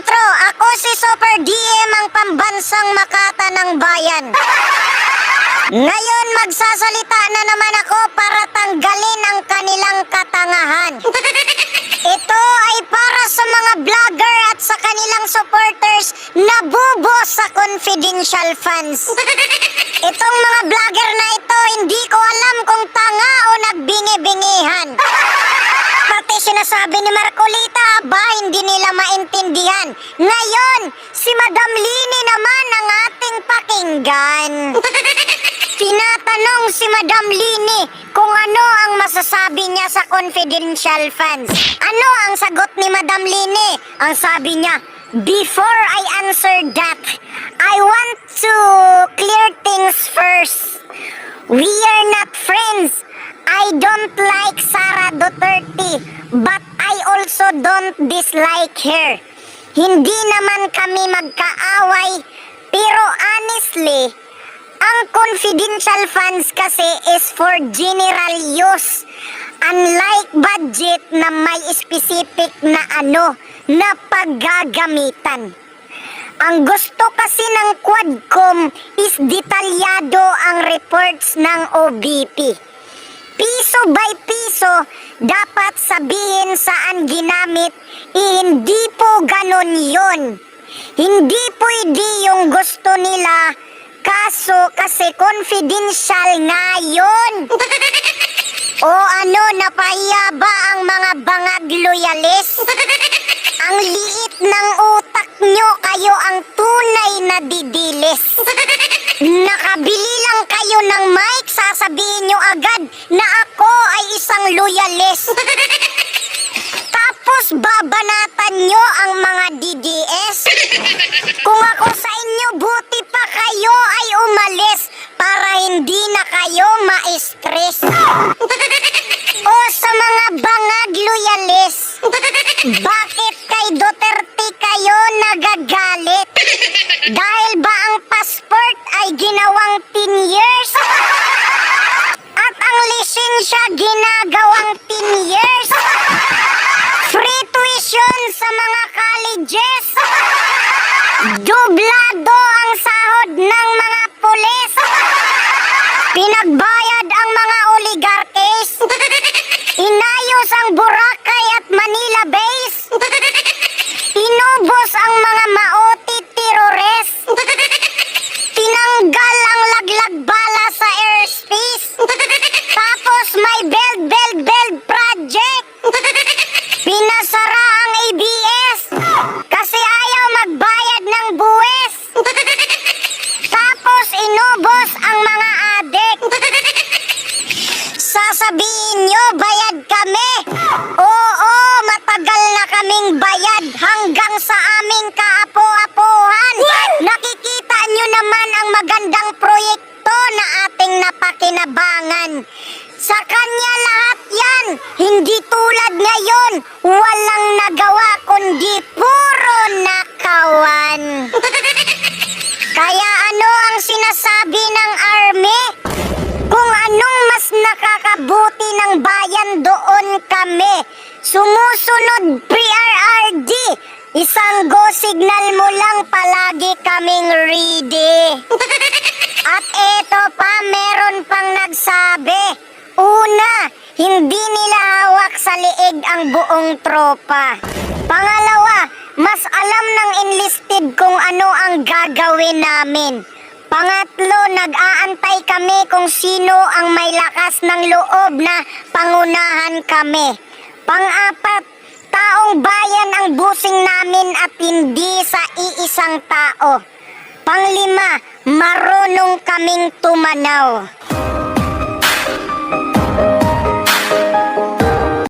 intro, ako si Super DM ang pambansang Makata ng bayan. Ngayon magsasalita na naman ako para tanggalin ang kanilang katangahan. Ito ay para sa mga vlogger at sa kanilang supporters na bubo sa confidential fans. Itong mga vlogger na ito, hindi ko alam kung tanga o nagbingi-bingihan. Pati sinasabi ni Marcolita, ba hindi nila maintindihan. Ngayon, si Madam Lini naman ang ating pakinggan. Tinatanong si Madam Lini kung ano ang masasabi niya sa confidential fans. Ano ang sagot ni Madam Lini? Ang sabi niya, before I answer that, I want to clear things first. We are not friends. I don't like Sara Duterte, but I also don't dislike her. Hindi naman kami magkaaway, pero honestly, ang confidential funds kasi is for general use. Unlike budget na may specific na na paggagamitan. Ang gusto kasi ng Quadcom is detalyado ang reports ng OBP. Piso by piso, dapat sabihin saan ginamit, hindi po ganun yun. Hindi pwede yung gusto nila, kaso kasi confidential nga yun. O ano, napahiya ba ang mga bangag loyalist? Ang liit ng utak nyo, kayo ang tunay na didilis. Nakabili lang kayo ng mic, sasabihin nyo agad na ako ay isang loyalist. Tapos babanatan nyo ang mga DDS. Kung ako sa inyo, buti pa kayo ay umalis para hindi na kayo ma-stress. O sa mga bangag loyalist, bakit kay Duterte kayo nagagalit? Dahil ba ang passport ay ginawang 10 years? At ang lisensya ginagawang 10 years? Free tuition sa mga colleges? Dublado ang sahod ng mga pulis? Pinagbayad ang mga oligarkes? Inayos ang Boracay at Manila base? Inubos ang mga maoti terrorist? Tinanggal ang laglag bala sa airspace? Tapos may build project? Pinasara ang ABS kasi ayaw magbayad ng buwis? Tapos inubos ang mga adik? Sasabihin nyo, bayad kami? Oo, matagal na kaming bayad hanggang sa aming kaapo-apuhan. Nakikita nyo naman ang magandang proyekto na ating napakinabangan. Sa kanya lahat yan, hindi tulad ngayon, walang nagawa kundi puro nakawan. Kaya ano ang sinasabi ng army? Kung anong mas nakakabuti ng bayan, doon kami. Sumusunod PRRD. Isang go signal mo lang, palagi kaming ready. At eto pa, meron pang nagsabi. Una, hindi nila hawak sa liig ang buong tropa. Pangalawa, mas alam ng enlisted kung ano ang gagawin namin. Pangatlo, nag-aantay kami kung sino ang may lakas ng loob na pangunahan kami. Pang-apat, taong bayan ang busing namin at hindi sa iisang tao. Panglima, marunong kaming tumanaw.